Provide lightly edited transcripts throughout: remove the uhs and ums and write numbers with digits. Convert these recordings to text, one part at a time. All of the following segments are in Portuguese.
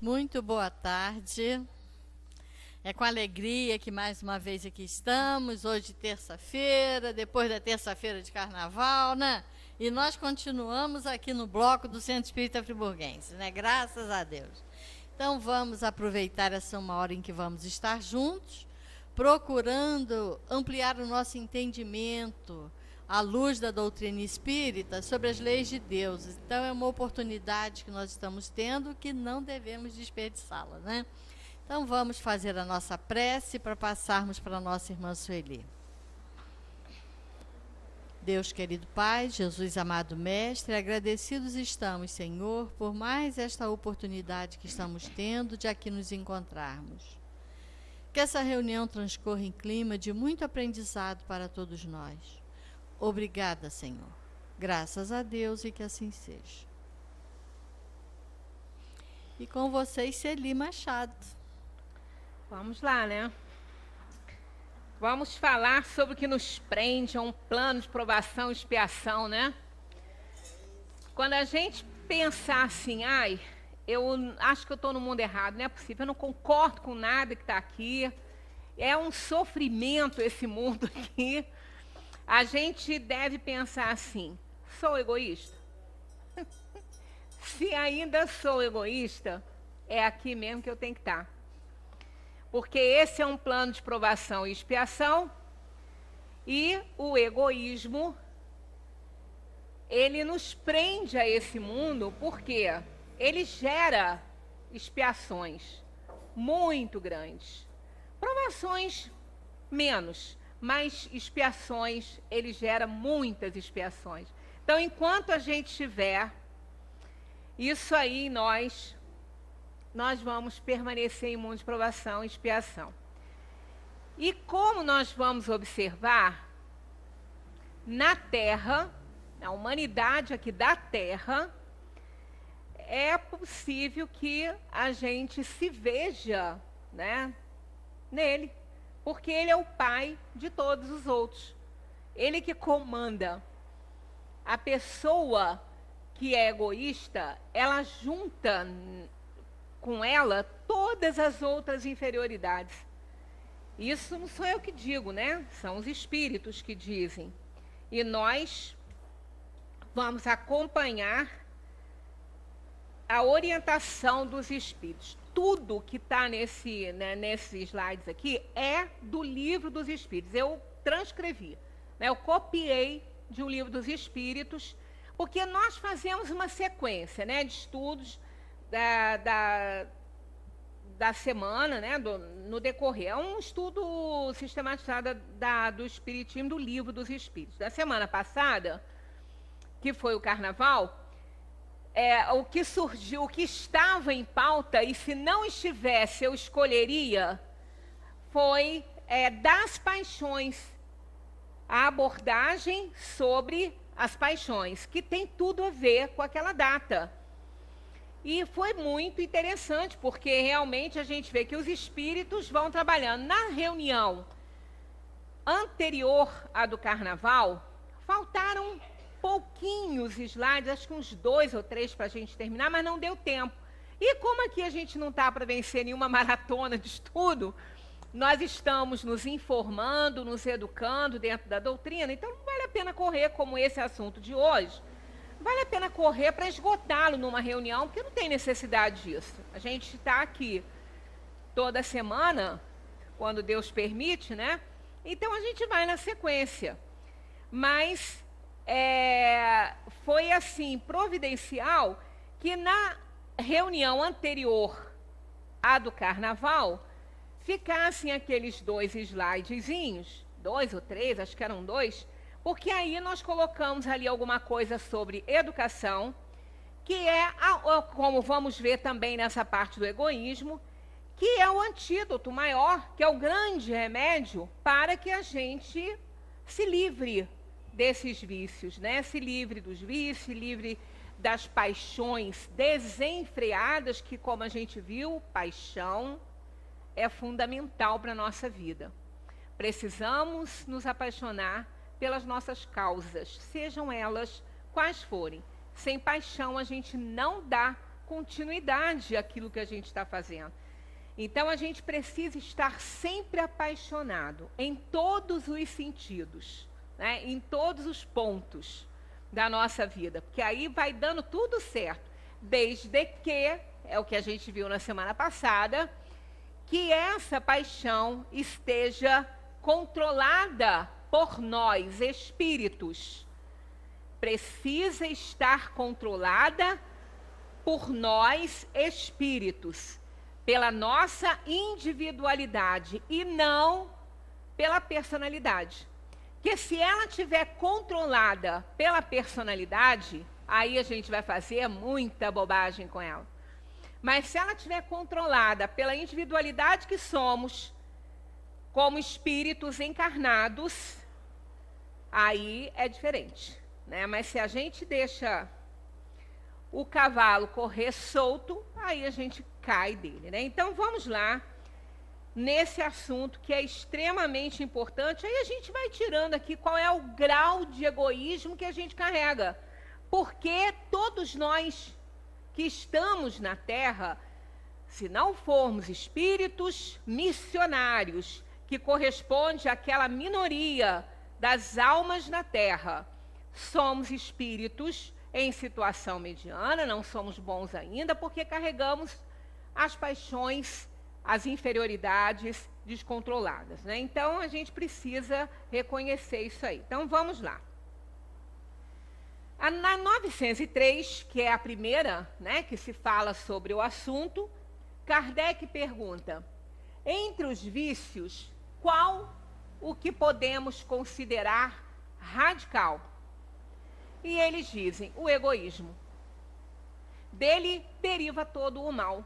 Muito boa tarde. É com alegria que mais uma vez aqui estamos, hoje terça-feira, depois da terça-feira de carnaval, né? E nós continuamos aqui no bloco do Centro Espírita Friburguense, né? Graças a Deus. Então vamos aproveitar essa uma hora em que vamos estar juntos, procurando ampliar o nosso entendimento à luz da doutrina espírita sobre as leis de Deus. Então é uma oportunidade que nós estamos tendo que não devemos desperdiçá-la, né? Então vamos fazer a nossa prece para passarmos para a nossa irmã Sueli. Deus querido Pai, Jesus amado Mestre, agradecidos estamos, Senhor, por mais esta oportunidade que estamos tendo de aqui nos encontrarmos. Que essa reunião transcorra em clima de muito aprendizado para todos nós. Obrigada, Senhor. Graças a Deus e que assim seja. E com vocês, Celi Machado. Vamos lá, né? Vamos falar sobre o que nos prende a um plano de provação e expiação, né? Quando a gente pensar assim, ai, eu acho que eu estou no mundo errado, não é possível, eu não concordo com nada que está aqui, é um sofrimento esse mundo aqui, a gente deve pensar assim, sou egoísta? Se ainda sou egoísta, é aqui mesmo que eu tenho que estar. Porque esse é um plano de provação e expiação, e o egoísmo, ele nos prende a esse mundo, porque ele gera expiações muito grandes. Provações menos, mas expiações, ele gera muitas expiações. Então, enquanto a gente tiver isso aí em nós vamos permanecer em mundo de provação e expiação. E como nós vamos observar, na Terra, na humanidade aqui da Terra, é possível que a gente se veja, né, nele, porque ele é o pai de todos os outros. Ele que comanda. A pessoa que é egoísta, ela junta com ela todas as outras inferioridades. Isso não sou eu que digo, né? São os espíritos que dizem. E nós vamos acompanhar a orientação dos espíritos. Tudo que está nesses slides aqui é do livro dos espíritos. Eu transcrevi, né? Eu copiei de um livro dos espíritos, porque nós fazemos uma sequência, né, de estudos da semana, né, no decorrer. É um estudo sistematizado do Espiritismo, do livro dos Espíritos. Da semana passada, que foi o Carnaval, o que surgiu, o que estava em pauta, e se não estivesse eu escolheria, foi das paixões, a abordagem sobre as paixões, que tem tudo a ver com aquela data. E foi muito interessante, porque realmente a gente vê que os espíritos vão trabalhando. Na reunião anterior à do Carnaval, faltaram pouquinhos slides, acho que uns 2 ou 3 para a gente terminar, mas não deu tempo. E como aqui a gente não está para vencer nenhuma maratona de estudo, nós estamos nos informando, nos educando dentro da doutrina, então não vale a pena correr como esse assunto de hoje. Vale a pena correr para esgotá-lo numa reunião, porque não tem necessidade disso. A gente está aqui toda semana, quando Deus permite, né? Então a gente vai na sequência. Mas foi assim, providencial, que na reunião anterior à do Carnaval, ficassem aqueles 2 slidezinhos, 2 ou 3, acho que eram 2, porque aí nós colocamos ali alguma coisa sobre educação, que é, como vamos ver também nessa parte do egoísmo, que é o antídoto maior, que é o grande remédio para que a gente se livre desses vícios, né? Se livre dos vícios, se livre das paixões desenfreadas, que, como a gente viu, paixão é fundamental para a nossa vida. Precisamos nos apaixonar pelas nossas causas, sejam elas quais forem. Sem paixão a gente não dá continuidade àquilo que a gente está fazendo. Então, a gente precisa estar sempre apaixonado em todos os sentidos, né? Em todos os pontos da nossa vida, porque aí vai dando tudo certo, desde que, é o que a gente viu na semana passada, que essa paixão esteja controlada por nós, espíritos. Precisa estar controlada por nós, espíritos, pela nossa individualidade e não pela personalidade. Porque se ela estiver controlada pela personalidade, aí a gente vai fazer muita bobagem com ela. Mas se ela estiver controlada pela individualidade que somos, como espíritos encarnados, aí é diferente, né? Mas se a gente deixa o cavalo correr solto, aí a gente cai dele, né? Então vamos lá nesse assunto que é extremamente importante. Aí a gente vai tirando aqui qual é o grau de egoísmo que a gente carrega, porque todos nós que estamos na Terra, se não formos espíritos missionários, que corresponde àquela minoria das almas na Terra, somos espíritos em situação mediana, não somos bons ainda, porque carregamos as paixões, as inferioridades descontroladas, né? Então, a gente precisa reconhecer isso aí. Então, vamos lá. Na 903, que é a primeira, né, que se fala sobre o assunto, Kardec pergunta: entre os vícios, qual o que podemos considerar radical? E eles dizem: o egoísmo. Dele deriva todo o mal.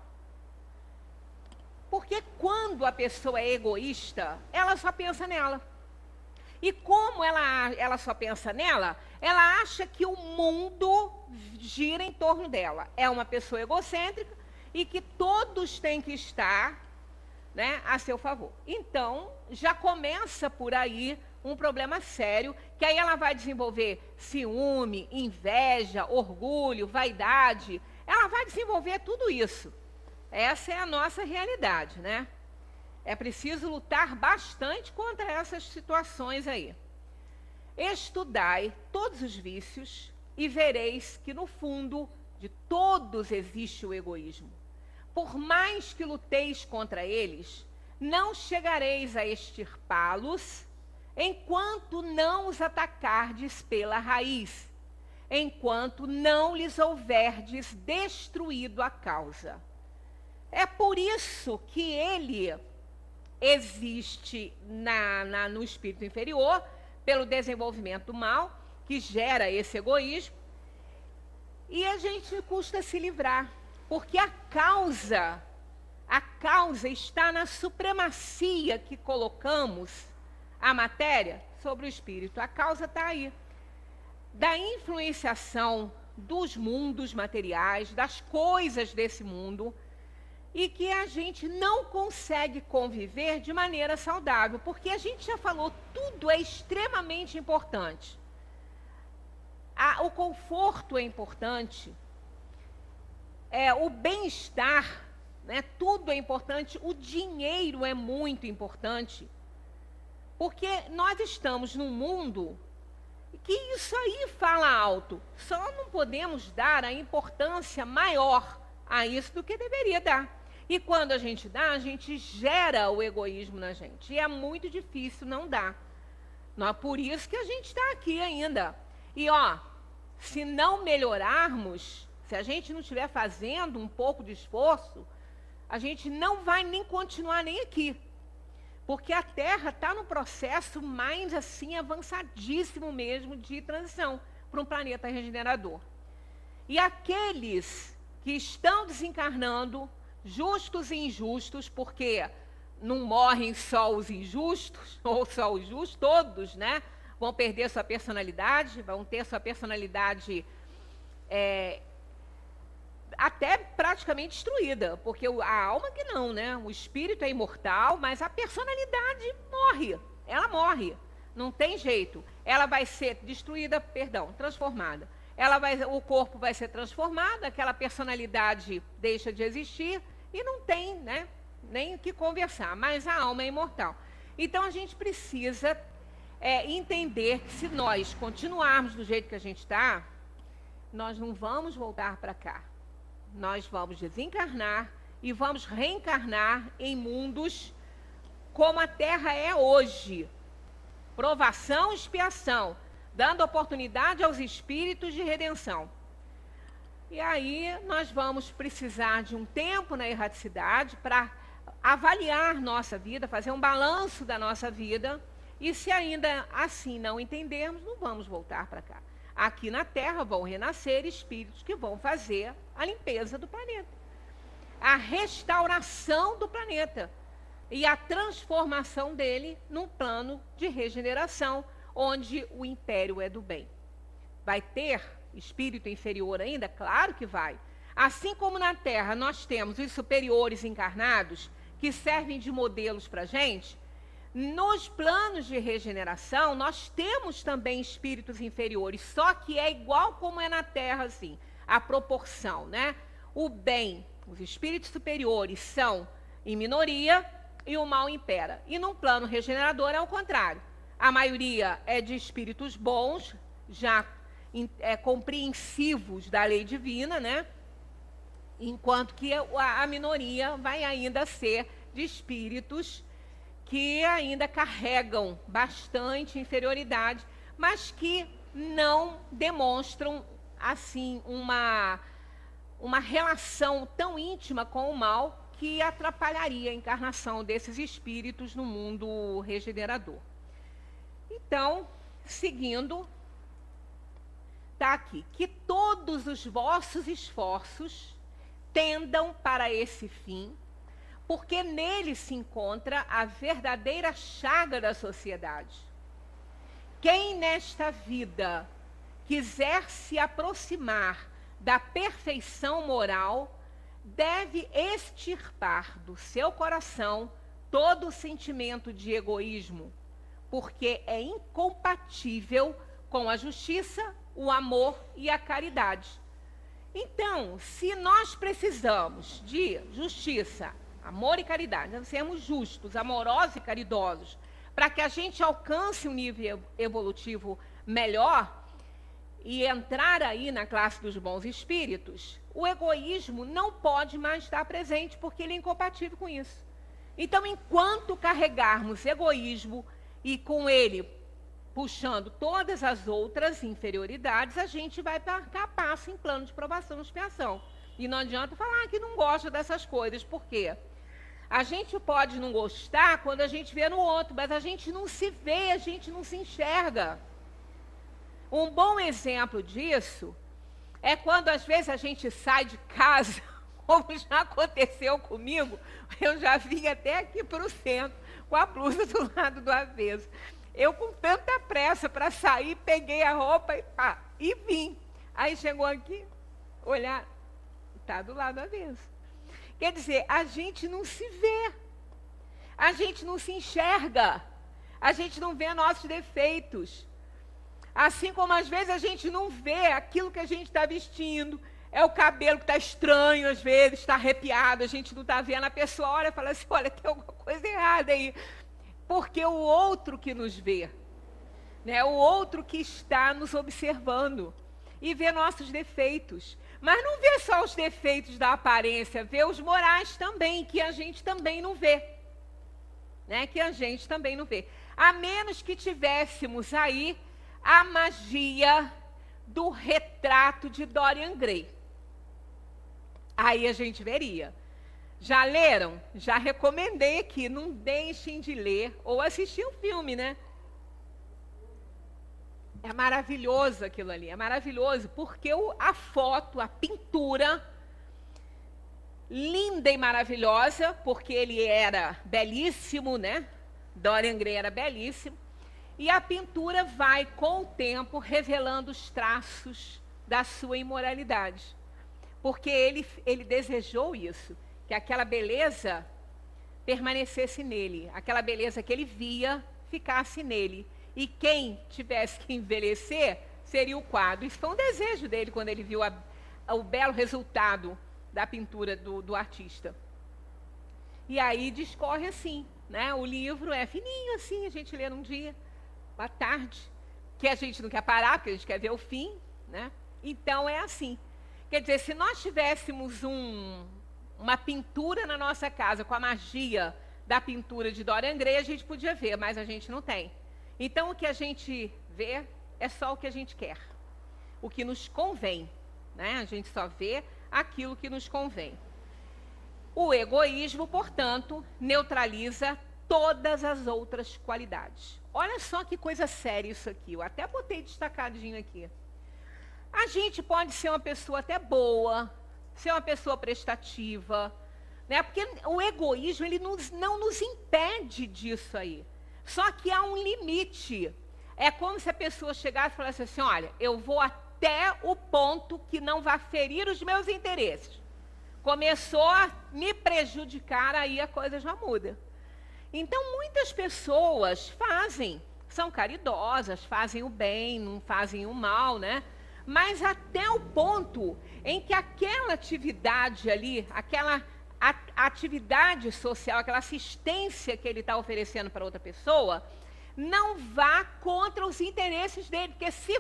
Porque quando a pessoa é egoísta, ela só pensa nela. E como ela só pensa nela, ela acha que o mundo gira em torno dela. É uma pessoa egocêntrica e que todos têm que estar, né, a seu favor. Então, já começa por aí um problema sério, que aí ela vai desenvolver ciúme, inveja, orgulho, vaidade. Ela vai desenvolver tudo isso. Essa é a nossa realidade, né? É preciso lutar bastante contra essas situações aí. Estudai todos os vícios e vereis que no fundo de todos existe o egoísmo. Por mais que luteis contra eles, não chegareis a extirpá-los enquanto não os atacardes pela raiz, enquanto não lhes houverdes destruído a causa. É por isso que ele existe no espírito inferior, pelo desenvolvimento do mal, que gera esse egoísmo, e a gente custa se livrar, porque a causa está na supremacia que colocamos a matéria sobre o espírito. A causa está aí, da influenciação dos mundos materiais, das coisas desse mundo, e que a gente não consegue conviver de maneira saudável, porque a gente já falou, tudo é extremamente importante. O conforto é importante, o bem-estar, né, tudo é importante, o dinheiro é muito importante, porque nós estamos num mundo que isso aí fala alto, só não podemos dar a importância maior a isso do que deveria dar. E quando a gente dá, a gente gera o egoísmo na gente. E é muito difícil não dar. Não é por isso que a gente está aqui ainda. E, se não melhorarmos, se a gente não estiver fazendo um pouco de esforço, a gente não vai nem continuar nem aqui. Porque a Terra está no processo mais, assim, avançadíssimo mesmo de transição para um planeta regenerador. E aqueles que estão desencarnando, justos e injustos, porque não morrem só os injustos, ou só os justos, todos, né? Vão perder sua personalidade, vão ter sua personalidade até praticamente destruída, porque a alma que não, né? O espírito é imortal, mas a personalidade morre, ela morre, não tem jeito. Ela vai ser destruída, transformada. o corpo vai ser transformado, aquela personalidade deixa de existir e não tem, né, nem o que conversar, mas a alma é imortal. Então a gente precisa entender que se nós continuarmos do jeito que a gente está, nós não vamos voltar para cá. Nós vamos desencarnar e vamos reencarnar em mundos como a Terra é hoje. Provação, expiação, dando oportunidade aos espíritos de redenção. E aí nós vamos precisar de um tempo na erraticidade para avaliar nossa vida, fazer um balanço da nossa vida, e se ainda assim não entendermos, não vamos voltar para cá. Aqui na Terra vão renascer espíritos que vão fazer a limpeza do planeta, a restauração do planeta e a transformação dele num plano de regeneração, onde o império é do bem. Vai ter espírito inferior ainda? Claro que vai. Assim como na Terra nós temos os superiores encarnados, que servem de modelos para a gente, nos planos de regeneração nós temos também espíritos inferiores, só que é igual como é na Terra, assim, a proporção, né? O bem, os espíritos superiores são em minoria e o mal impera. E num plano regenerador é o contrário. A maioria é de espíritos bons, já compreensivos da lei divina, né? Enquanto que a minoria vai ainda ser de espíritos que ainda carregam bastante inferioridade, mas que não demonstram assim uma relação tão íntima com o mal que atrapalharia a encarnação desses espíritos no mundo regenerador. Então, seguindo, está aqui, que todos os vossos esforços tendam para esse fim, porque nele se encontra a verdadeira chaga da sociedade. Quem nesta vida quiser se aproximar da perfeição moral, deve extirpar do seu coração todo o sentimento de egoísmo, porque é incompatível com a justiça, o amor e a caridade. Então, se nós precisamos de justiça, amor e caridade, nós sermos justos, amorosos e caridosos, para que a gente alcance um nível evolutivo melhor e entrar aí na classe dos bons espíritos, o egoísmo não pode mais estar presente, porque ele é incompatível com isso. Então, enquanto carregarmos egoísmo e com ele puxando todas as outras inferioridades, a gente vai marcar passo em plano de provação e expiação. E não adianta falar que não gosta dessas coisas, por quê? A gente pode não gostar quando a gente vê no outro, mas a gente não se vê, a gente não se enxerga. Um bom exemplo disso é quando às vezes a gente sai de casa, como já aconteceu comigo, eu já vim até aqui para o centro, com a blusa do lado do avesso. Eu com tanta pressa para sair, peguei a roupa e vim. Aí chegou aqui, olhar, está do lado do avesso. Quer dizer, a gente não se vê, a gente não se enxerga, a gente não vê nossos defeitos. Assim como às vezes a gente não vê aquilo que a gente está vestindo, é o cabelo que está estranho, às vezes está arrepiado, a gente não está vendo, a pessoa olha e fala assim, olha, tem alguma coisa errada aí. Porque o outro que nos vê, né, o outro que está nos observando e vê nossos defeitos. Mas não vê só os defeitos da aparência, vê os morais também, que a gente também não vê. Né, que a gente também não vê. A menos que tivéssemos aí a magia do retrato de Dorian Gray. Aí a gente veria. Já leram? Já recomendei aqui, não deixem de ler ou assistir um filme, né? É maravilhoso aquilo ali, é maravilhoso, porque a foto, a pintura, linda e maravilhosa, porque ele era belíssimo, né? Dorian Gray era belíssimo. E a pintura vai, com o tempo, revelando os traços da sua imoralidade. Porque ele desejou isso, que aquela beleza permanecesse nele, aquela beleza que ele via ficasse nele. E quem tivesse que envelhecer seria o quadro. Isso foi um desejo dele quando ele viu o belo resultado da pintura do artista. E aí discorre assim, né? O livro é fininho assim, a gente lê num dia, à tarde, que a gente não quer parar, porque a gente quer ver o fim, né? Então é assim. Quer dizer, se nós tivéssemos uma pintura na nossa casa com a magia da pintura de Dorian Gray, a gente podia ver, mas a gente não tem. Então o que a gente vê é só o que a gente quer, o que nos convém, né? A gente só vê aquilo que nos convém. O egoísmo, portanto, neutraliza todas as outras qualidades. Olha só que coisa séria isso aqui. Eu até botei destacadinho aqui. A gente pode ser uma pessoa até boa, ser uma pessoa prestativa, né? Porque o egoísmo ele não nos impede disso aí. Só que há um limite. É como se a pessoa chegasse e falasse assim, olha, eu vou até o ponto que não vai ferir os meus interesses. Começou a me prejudicar, aí a coisa já muda. Então, muitas pessoas são caridosas, fazem o bem, não fazem o mal, né? Mas até o ponto em que aquela atividade ali, aquela atividade social, aquela assistência que ele está oferecendo para outra pessoa, não vá contra os interesses dele, porque se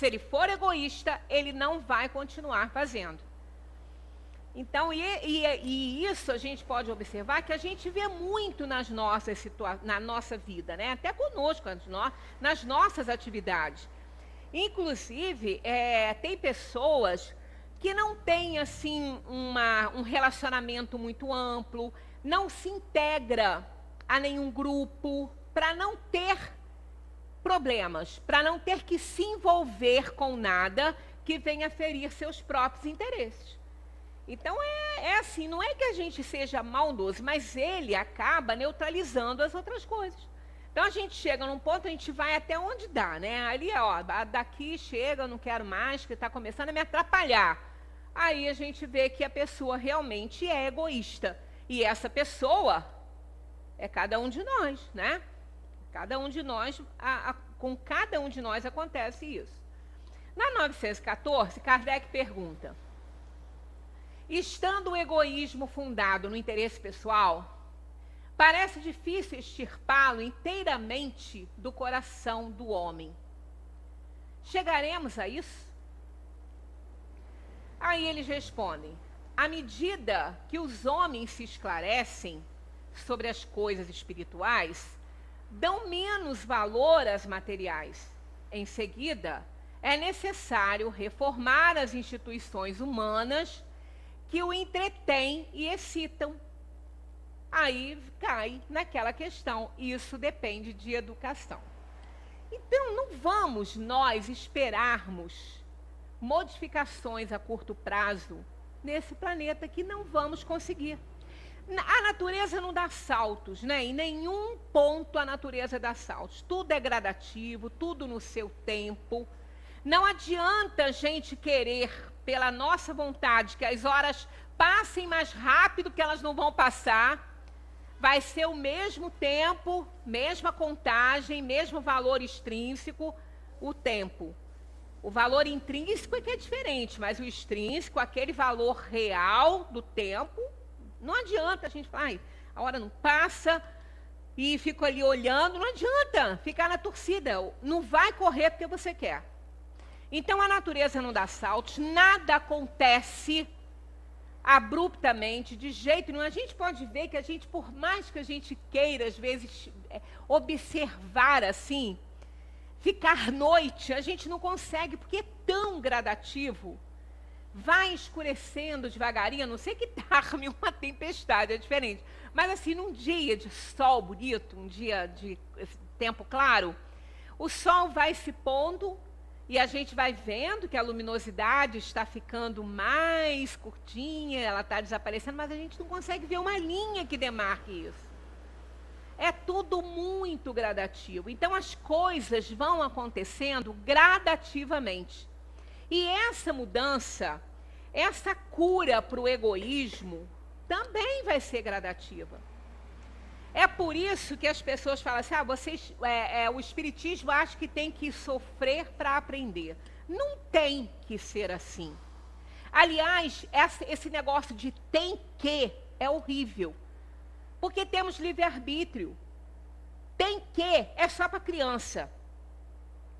ele for egoísta, ele não vai continuar fazendo. Então, e isso a gente pode observar que a gente vê muito na nossa vida, né? Até conosco, nas nossas atividades. Inclusive, tem pessoas que não têm assim, um relacionamento muito amplo, não se integra a nenhum grupo, para não ter problemas, para não ter que se envolver com nada que venha ferir seus próprios interesses. Então, é assim, não é que a gente seja maldoso, mas ele acaba neutralizando as outras coisas. Então, a gente chega num ponto, a gente vai até onde dá, né? Ali, ó, daqui chega, eu não quero mais, que está começando a me atrapalhar. Aí a gente vê que a pessoa realmente é egoísta. E essa pessoa é cada um de nós, né? Cada um de nós, com cada um de nós acontece isso. Na 914, Kardec pergunta: estando o egoísmo fundado no interesse pessoal, parece difícil extirpá-lo inteiramente do coração do homem. Chegaremos a isso? Aí eles respondem: à medida que os homens se esclarecem sobre as coisas espirituais, dão menos valor às materiais. Em seguida, é necessário reformar as instituições humanas que o entretêm e excitam. Aí cai naquela questão, isso depende de educação. Então, não vamos nós esperarmos modificações a curto prazo nesse planeta que não vamos conseguir. A natureza não dá saltos, né? Em nenhum ponto a natureza dá saltos. Tudo é gradativo, tudo no seu tempo. Não adianta a gente querer, pela nossa vontade, que as horas passem mais rápido, que elas não vão passar. Vai ser o mesmo tempo, mesma contagem, mesmo valor extrínseco, o tempo. O valor intrínseco é que é diferente, mas o extrínseco, aquele valor real do tempo, não adianta a gente falar, ai, a hora não passa e fico ali olhando, não adianta ficar na torcida, não vai correr porque você quer. Então a natureza não dá saltos, nada acontece abruptamente, de jeito nenhum. A gente pode ver que a gente, por mais que a gente queira, às vezes, observar assim, ficar noite, a gente não consegue, porque é tão gradativo. Vai escurecendo devagarinho, a não ser que arme uma tempestade, é diferente. Mas assim, num dia de sol bonito, um dia de tempo claro, o sol vai se pondo e a gente vai vendo que a luminosidade está ficando mais curtinha, ela está desaparecendo, mas a gente não consegue ver uma linha que demarque isso. É tudo muito gradativo. Então, as coisas vão acontecendo gradativamente. E essa mudança, essa cura para o egoísmo, também vai ser gradativa. É por isso que as pessoas falam assim, o espiritismo acha que tem que sofrer para aprender. Não tem que ser assim. Aliás, esse negócio de tem que é horrível. Porque temos livre-arbítrio. Tem que é só para criança,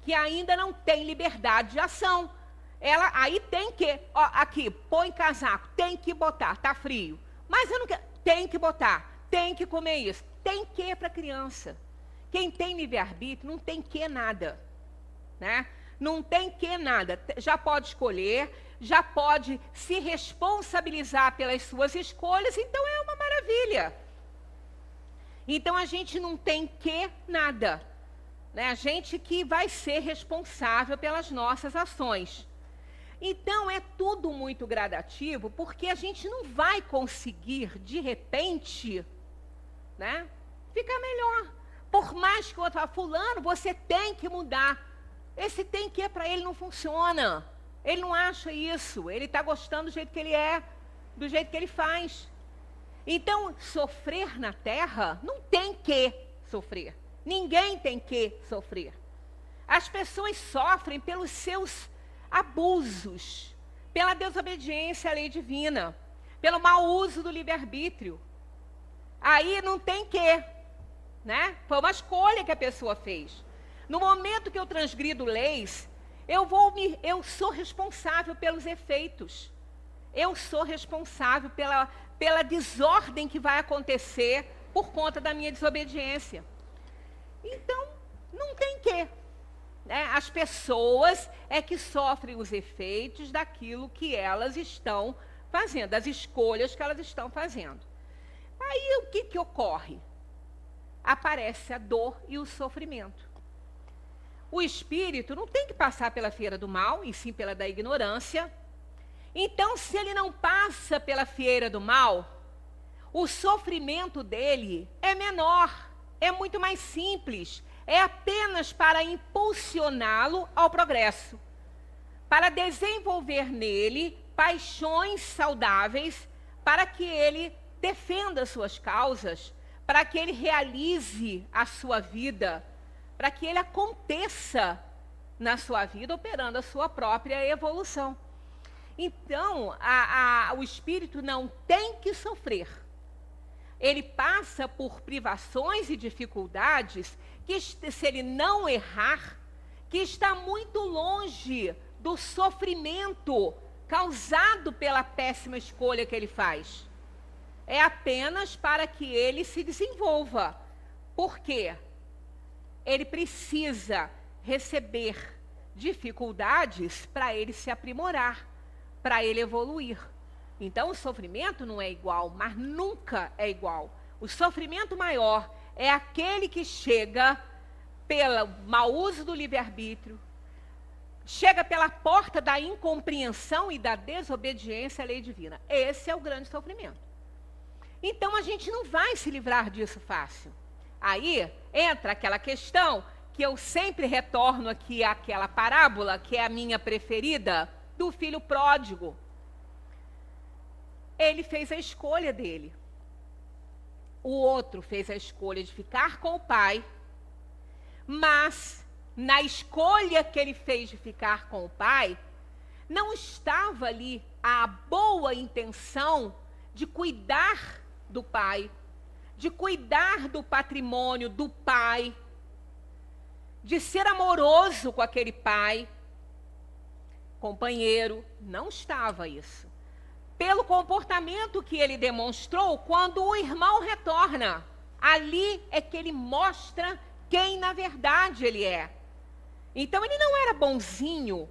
que ainda não tem liberdade de ação. Ela aí tem que, ó, aqui, põe casaco, tem que botar, tá frio. Mas eu não quero, tem que botar, tem que comer isso. Tem que para criança. Quem tem livre-arbítrio não tem que nada, né? Não tem que nada. Já pode escolher, já pode se responsabilizar pelas suas escolhas, então é uma maravilha. Então a gente não tem que nada, né? A gente que vai ser responsável pelas nossas ações. Então é tudo muito gradativo, porque a gente não vai conseguir, de repente, né, ficar melhor. Por mais que o outro fale, fulano, você tem que mudar. Esse tem que para ele não funciona. Ele não acha isso. Ele está gostando do jeito que ele é, do jeito que ele faz. Então, sofrer na Terra não tem que sofrer. Ninguém tem que sofrer. As pessoas sofrem pelos seus abusos, pela desobediência à lei divina, pelo mau uso do livre-arbítrio. Aí não tem que, né? Foi uma escolha que a pessoa fez. No momento que eu transgrido leis, eu sou responsável pelos efeitos. Eu sou responsável pela desordem que vai acontecer por conta da minha desobediência. Então, não tem que. Né? As pessoas é que sofrem os efeitos daquilo que elas estão fazendo, das escolhas que elas estão fazendo. Aí o que ocorre? Aparece a dor e o sofrimento. O espírito não tem que passar pela feira do mal, e sim pela da ignorância. Então, se ele não passa pela feira do mal, o sofrimento dele é menor, é muito mais simples. É apenas para impulsioná-lo ao progresso, para desenvolver nele paixões saudáveis, para que ele defenda suas causas, para que ele realize a sua vida, para que ele aconteça na sua vida, operando a sua própria evolução. Então, o espírito não tem que sofrer. Ele passa por privações e dificuldades que, se ele não errar, que está muito longe do sofrimento causado pela péssima escolha que ele faz. É apenas para que ele se desenvolva. Por quê? Ele precisa receber dificuldades para ele se aprimorar, para ele evoluir. Então, o sofrimento não é igual, mas nunca é igual. O sofrimento maior é aquele que chega pelo mau uso do livre-arbítrio, chega pela porta da incompreensão e da desobediência à lei divina. Esse é o grande sofrimento. Então, a gente não vai se livrar disso fácil. Aí entra aquela questão que eu sempre retorno aqui àquela parábola, que é a minha preferida, do filho pródigo. Ele fez a escolha dele. O outro fez a escolha de ficar com o pai, mas na escolha que ele fez de ficar com o pai, não estava ali a boa intenção de cuidar do pai, de cuidar do patrimônio do pai, de ser amoroso com aquele pai, companheiro. Não estava isso. Pelo comportamento que ele demonstrou quando o irmão retorna. Ali é que ele mostra quem na verdade ele é. Então ele não era bonzinho,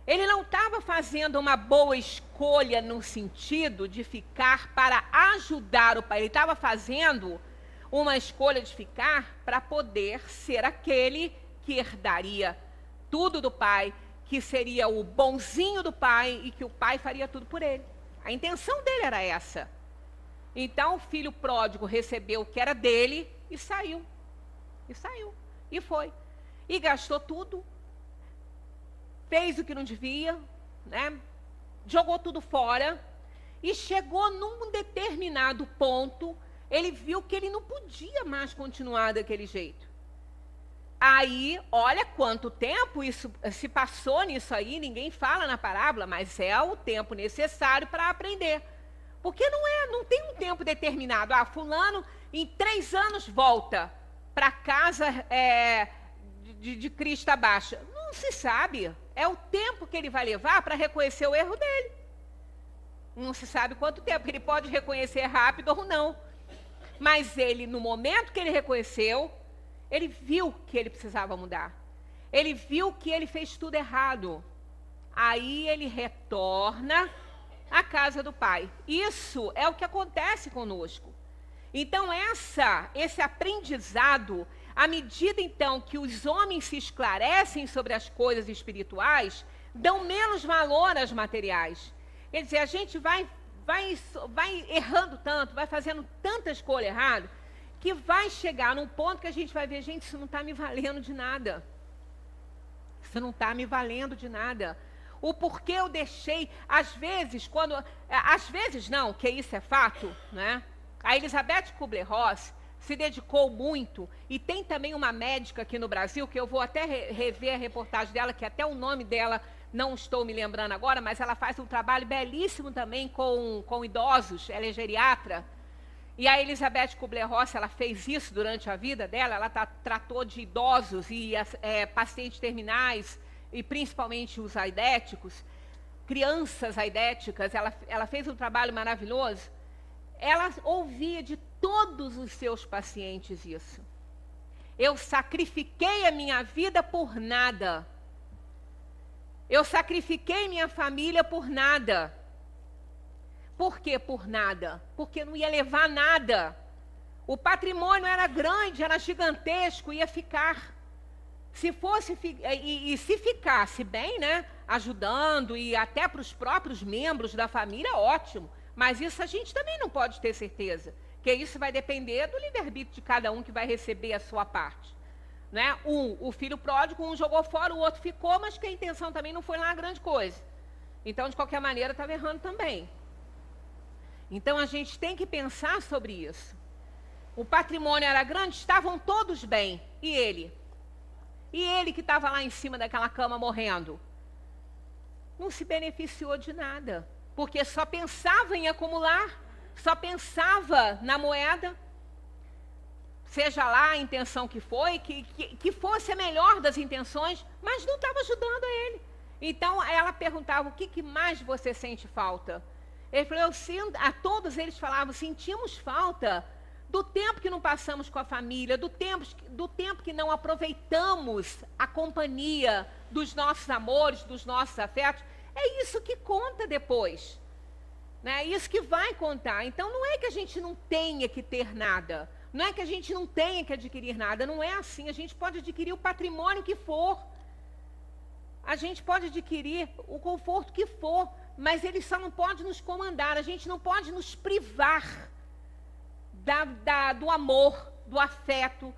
ele não estava fazendo uma boa escolha no sentido de ficar para ajudar o pai, ele estava fazendo uma escolha de ficar para poder ser aquele que herdaria tudo do pai, que seria o bonzinho do pai e que o pai faria tudo por ele. A intenção dele era essa. Então o filho pródigo recebeu o que era dele e saiu. E saiu. E foi. E gastou tudo. Fez o que não devia, né? Jogou tudo fora. E chegou num determinado ponto Ele viu que ele não podia mais continuar daquele jeito. Aí, olha quanto tempo isso se passou nisso aí, ninguém fala na parábola, mas é o tempo necessário para aprender. Porque não tem um tempo determinado. Ah, fulano em 3 anos volta para casa de crista baixa. Não se sabe. É o tempo que ele vai levar para reconhecer o erro dele. Não se sabe quanto tempo. Ele pode reconhecer rápido ou não. Mas ele, no momento que ele reconheceu, ele viu que ele precisava mudar. Ele viu que ele fez tudo errado. Aí ele retorna à casa do Pai. Isso é o que acontece conosco. Então, esse aprendizado, à medida então que os homens se esclarecem sobre as coisas espirituais, dão menos valor às materiais. Quer dizer, a gente vai errando tanto, vai fazendo tanta escolha errada, que vai chegar num ponto que a gente vai ver, gente, isso não está me valendo de nada. Isso não está me valendo de nada. O porquê eu deixei, às vezes não, que isso é fato, né? A Elizabeth Kubler-Ross se dedicou muito, e tem também uma médica aqui no Brasil, que eu vou até rever a reportagem dela, que até o nome dela não estou me lembrando agora, mas ela faz um trabalho belíssimo também com idosos, ela é geriatra. E a Elizabeth Kubler-Ross, ela fez isso durante a vida dela, ela tratou de idosos e pacientes terminais, e principalmente os aidéticos, crianças aidéticas, ela fez um trabalho maravilhoso. Ela ouvia de todos os seus pacientes isso. Eu sacrifiquei a minha vida por nada. Eu sacrifiquei minha família por nada. Por que por nada? Porque não ia levar nada. O patrimônio era grande, era gigantesco, ia ficar. Se ficasse bem, né, ajudando e até para os próprios membros da família, ótimo. Mas isso a gente também não pode ter certeza, que isso vai depender do livre-arbítrio de cada um que vai receber a sua parte. Né? O filho pródigo, um jogou fora, o outro ficou, mas que a intenção também não foi lá grande coisa. Então, de qualquer maneira, estava errando também. Então, a gente tem que pensar sobre isso. O patrimônio era grande, estavam todos bem. E ele? E ele que estava lá em cima daquela cama morrendo? Não se beneficiou de nada. Porque só pensava em acumular, só pensava na moeda, seja lá a intenção que foi, que fosse a melhor das intenções, mas não estava ajudando a ele. Então, ela perguntava, o que mais você sente falta? Ele falou, todos eles falavam, sentimos falta do tempo que não passamos com a família, do tempo que não aproveitamos a companhia dos nossos amores, dos nossos afetos. É isso que conta depois, né? É isso que vai contar. Então, não é que a gente não tenha que ter nada, não é que a gente não tenha que adquirir nada, não é assim. A gente pode adquirir o patrimônio que for, a gente pode adquirir o conforto que for, mas ele só não pode nos comandar, a gente não pode nos privar do amor, do afeto,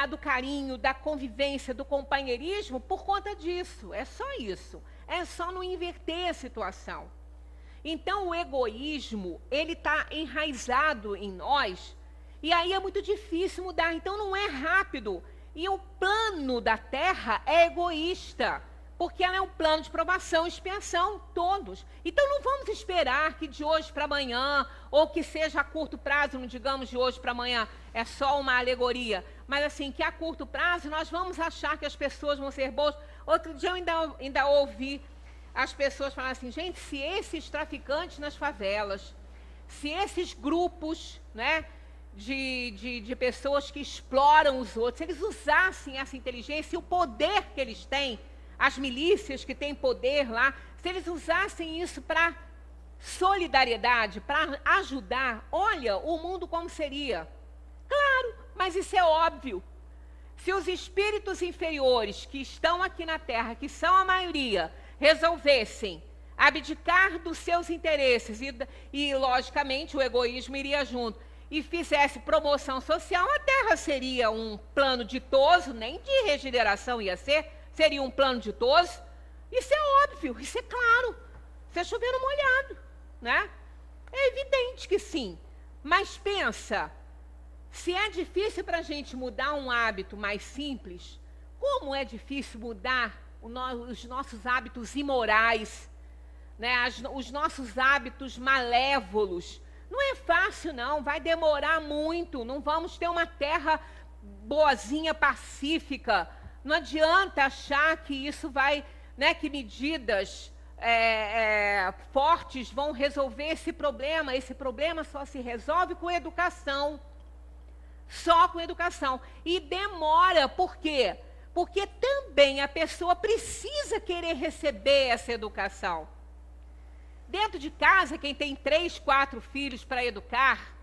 do carinho, da convivência, do companheirismo por conta disso. É só isso. É só não inverter a situação. Então, o egoísmo, ele está enraizado em nós, e aí é muito difícil mudar. Então, não é rápido. E o plano da Terra é egoísta, porque ela é um plano de provação e expiação, todos. Então, não vamos esperar que de hoje para amanhã, ou que seja a curto prazo, não digamos de hoje para amanhã, é só uma alegoria, mas assim, que a curto prazo nós vamos achar que as pessoas vão ser boas. Outro dia eu ainda ouvi as pessoas falarem assim, gente, se esses traficantes nas favelas, se esses grupos, né, de pessoas que exploram os outros, se eles usassem essa inteligência e o poder que eles têm, as milícias que têm poder lá, se eles usassem isso para solidariedade, para ajudar, olha o mundo como seria. Claro, mas isso é óbvio. Se os espíritos inferiores que estão aqui na Terra, que são a maioria, resolvessem abdicar dos seus interesses e logicamente, o egoísmo iria junto, e fizesse promoção social, a Terra seria um plano ditoso, nem de regeneração ia ser, seria um plano ditoso. Isso é óbvio, isso é claro. Isso é chover no molhado, né? É evidente que sim. Mas pensa, se é difícil para a gente mudar um hábito mais simples, como é difícil mudar os nossos hábitos imorais, né? Os nossos hábitos malévolos. Não é fácil, não, vai demorar muito, não vamos ter uma terra boazinha, pacífica. Não adianta achar que isso vai, né, que medidas fortes vão resolver esse problema. Esse problema só se resolve com educação. Só com educação. E demora, por quê? Porque também a pessoa precisa querer receber essa educação. Dentro de casa, quem tem 3, 4 filhos para educar,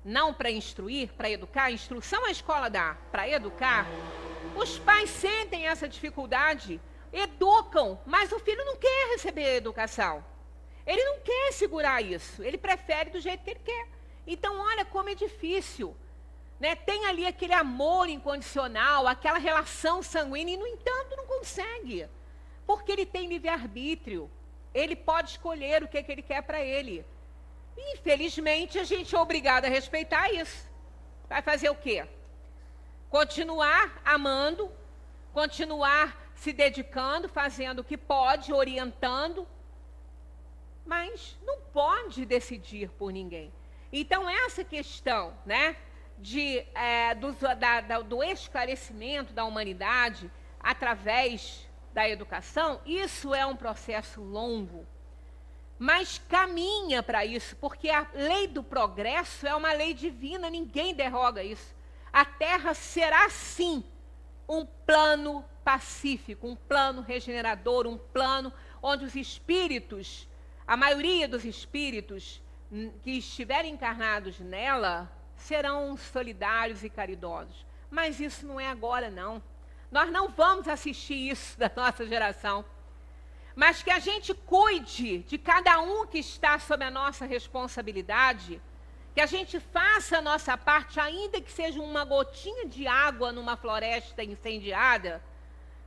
não para instruir, para educar, instrução a escola dá, para educar, os pais sentem essa dificuldade, educam, mas o filho não quer receber educação. Ele não quer segurar isso, ele prefere do jeito que ele quer. Então, olha como é difícil, né? Tem ali aquele amor incondicional, aquela relação sanguínea, e, no entanto, não consegue. Porque ele tem livre-arbítrio. Ele pode escolher o que ele quer para ele. E, infelizmente, a gente é obrigado a respeitar isso. Vai fazer o quê? Continuar amando, continuar se dedicando, fazendo o que pode, orientando, mas não pode decidir por ninguém. Então, essa questão, né, do esclarecimento da humanidade através da educação, isso é um processo longo, mas caminha para isso, porque a lei do progresso é uma lei divina, ninguém derroga isso. A Terra será, sim, um plano pacífico, um plano regenerador, um plano onde os espíritos, a maioria dos espíritos que estiverem encarnados nela, serão solidários e caridosos. Mas isso não é agora, não. Nós não vamos assistir isso da nossa geração. Mas que a gente cuide de cada um que está sob a nossa responsabilidade, que a gente faça a nossa parte, ainda que seja uma gotinha de água numa floresta incendiada,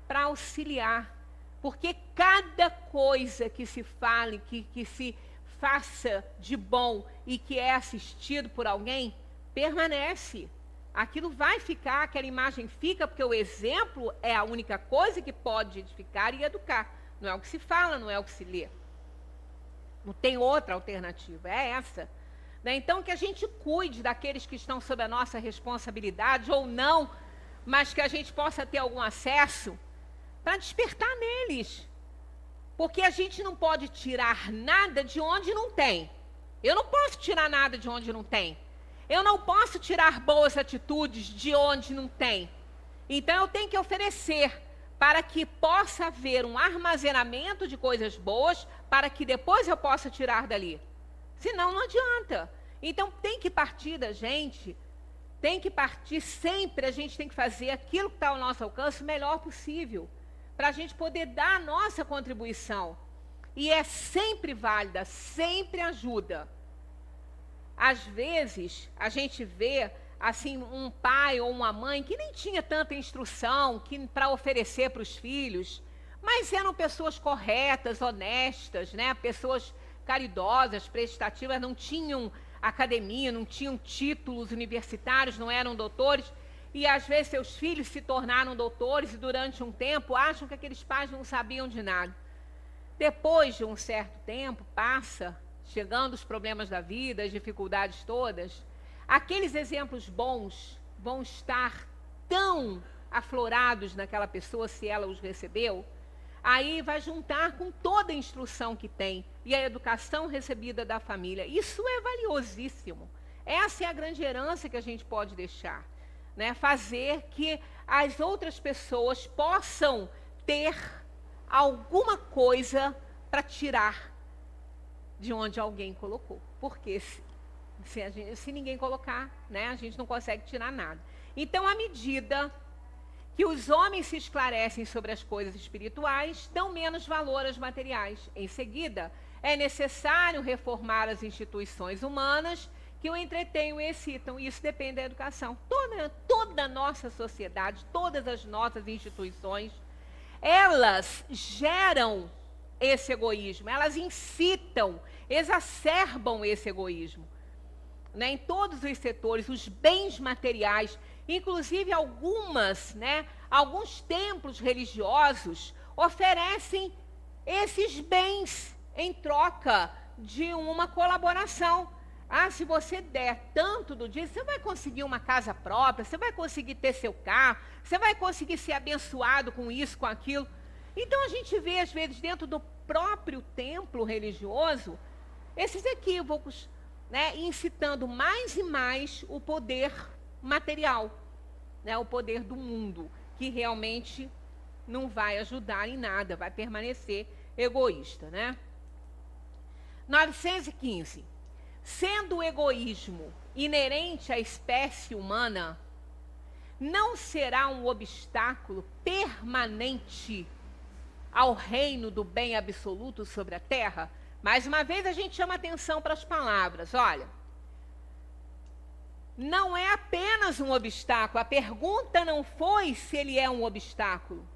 para auxiliar. Porque cada coisa que se fale, que se faça de bom e que é assistido por alguém, permanece. Aquilo vai ficar, aquela imagem fica, porque o exemplo é a única coisa que pode edificar e educar. Não é o que se fala, não é o que se lê. Não tem outra alternativa, é essa. Né? Então, que a gente cuide daqueles que estão sob a nossa responsabilidade, ou não, mas que a gente possa ter algum acesso para despertar neles. Porque a gente não pode tirar nada de onde não tem. Eu não posso tirar nada de onde não tem. Eu não posso tirar boas atitudes de onde não tem. Então, eu tenho que oferecer para que possa haver um armazenamento de coisas boas, para que depois eu possa tirar dali. Senão, não adianta. Então, tem que partir da gente, tem que partir sempre, a gente tem que fazer aquilo que está ao nosso alcance o melhor possível, para a gente poder dar a nossa contribuição. E é sempre válida, sempre ajuda. Às vezes, a gente vê assim, um pai ou uma mãe que nem tinha tanta instrução para oferecer para os filhos, mas eram pessoas corretas, honestas, né? Pessoas caridosas, prestativas, não tinham academia, não tinham títulos universitários, não eram doutores, e às vezes seus filhos se tornaram doutores e durante um tempo acham que aqueles pais não sabiam de nada. Depois de um certo tempo, passa, chegando os problemas da vida, as dificuldades todas, aqueles exemplos bons vão estar tão aflorados naquela pessoa, se ela os recebeu, aí vai juntar com toda a instrução que tem e a educação recebida da família. Isso é valiosíssimo. Essa é a grande herança que a gente pode deixar, né? Fazer que as outras pessoas possam ter alguma coisa para tirar de onde alguém colocou. Porque se ninguém colocar, né, a gente não consegue tirar nada. Então, à medida que os homens se esclarecem sobre as coisas espirituais, dão menos valor às materiais. Em seguida, é necessário reformar as instituições humanas que o entretenham e excitam. Isso depende da educação. Toda a nossa sociedade, todas as nossas instituições, elas geram esse egoísmo, elas incitam, exacerbam esse egoísmo, né, em todos os setores, os bens materiais, inclusive alguns templos religiosos oferecem esses bens em troca de uma colaboração. Ah, se você der tanto do dia, você vai conseguir uma casa própria, você vai conseguir ter seu carro, você vai conseguir ser abençoado com isso, com aquilo. Então a gente vê, às vezes, dentro do próprio templo religioso, esses equívocos, né, incitando mais e mais o poder material, né, o poder do mundo, que realmente não vai ajudar em nada, vai permanecer egoísta, né? 915. Sendo o egoísmo inerente à espécie humana, não será um obstáculo permanente ao reino do bem absoluto sobre a terra? Mais uma vez a gente chama atenção para as palavras. Olha, não é apenas um obstáculo. A pergunta não foi se ele é um obstáculo.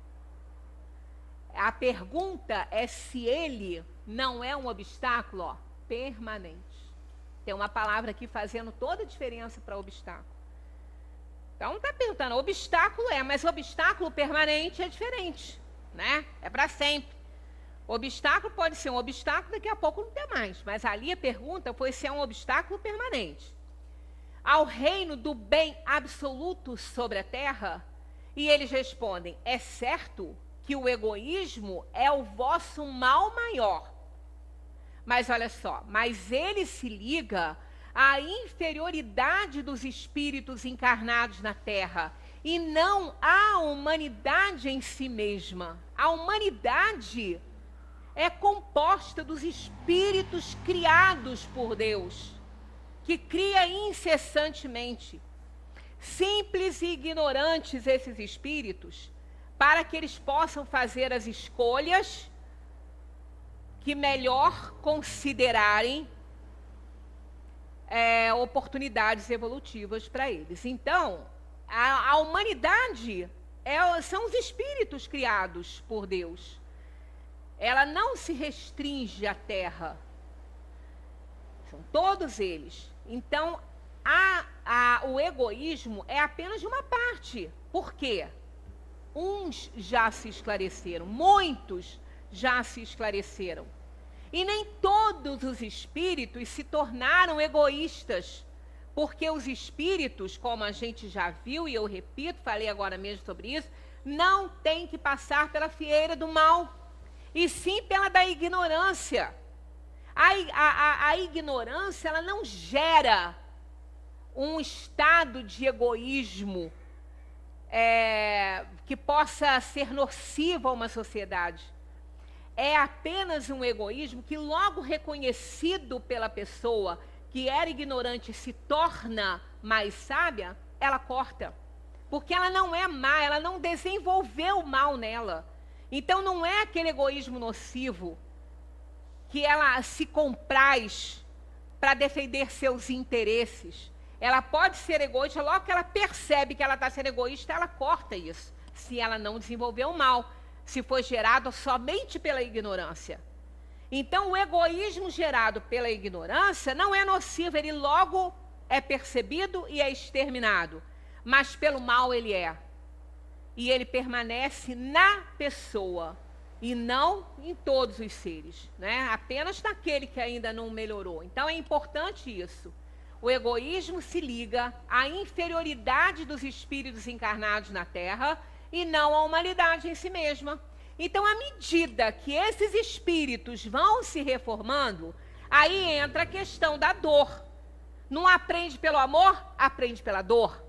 A pergunta é se ele não é um obstáculo, permanente. Tem uma palavra aqui fazendo toda a diferença para obstáculo. Então está perguntando, obstáculo mas obstáculo permanente é diferente, né? É para sempre. Obstáculo pode ser um obstáculo, daqui a pouco não tem mais. Mas ali a pergunta foi se é um obstáculo permanente ao reino do bem absoluto sobre a terra. E eles respondem, é certo que o egoísmo é o vosso mal maior. Mas olha só, mas ele se liga à inferioridade dos espíritos encarnados na Terra e não à humanidade em si mesma. A humanidade é composta dos espíritos criados por Deus, que cria incessantemente. Simples e ignorantes esses espíritos, para que eles possam fazer as escolhas que melhor considerarem oportunidades evolutivas para eles. Então, a humanidade são os espíritos criados por Deus. Ela não se restringe à Terra. São todos eles. Então, o egoísmo é apenas uma parte. Por quê? Uns já se esclareceram, muitos já se esclareceram. E nem todos os espíritos se tornaram egoístas, porque os espíritos, como a gente já viu, e eu repito, falei agora mesmo sobre isso, não tem que passar pela fieira do mal, e sim pela da ignorância. A ignorância, ela não gera um estado de egoísmo que possa ser nocivo a uma sociedade. É apenas um egoísmo que, logo reconhecido pela pessoa que era ignorante e se torna mais sábia, ela corta. Porque ela não é má, ela não desenvolveu o mal nela. Então não é aquele egoísmo nocivo que ela se compraz para defender seus interesses. Ela pode ser egoísta, logo que ela percebe que ela está sendo egoísta, ela corta isso, se ela não desenvolveu o mal, se foi gerado somente pela ignorância. Então, o egoísmo gerado pela ignorância não é nocivo, ele logo é percebido e é exterminado. Mas pelo mal ele é. E ele permanece na pessoa e não em todos os seres, né? Apenas naquele que ainda não melhorou. Então, é importante isso. O egoísmo se liga à inferioridade dos espíritos encarnados na Terra e não à humanidade em si mesma. Então, à medida que esses espíritos vão se reformando, aí entra a questão da dor. Não aprende pelo amor, aprende pela dor.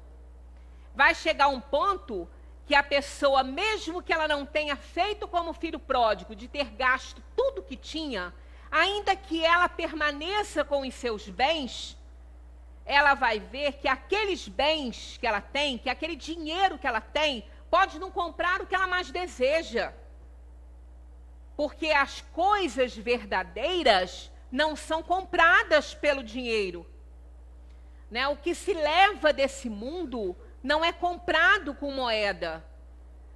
Vai chegar um ponto que a pessoa, mesmo que ela não tenha feito como filho pródigo, de ter gasto tudo que tinha, ainda que ela permaneça com os seus bens, ela vai ver que aqueles bens que ela tem, que aquele dinheiro que ela tem, pode não comprar o que ela mais deseja. Porque as coisas verdadeiras não são compradas pelo dinheiro, né? O que se leva desse mundo não é comprado com moeda.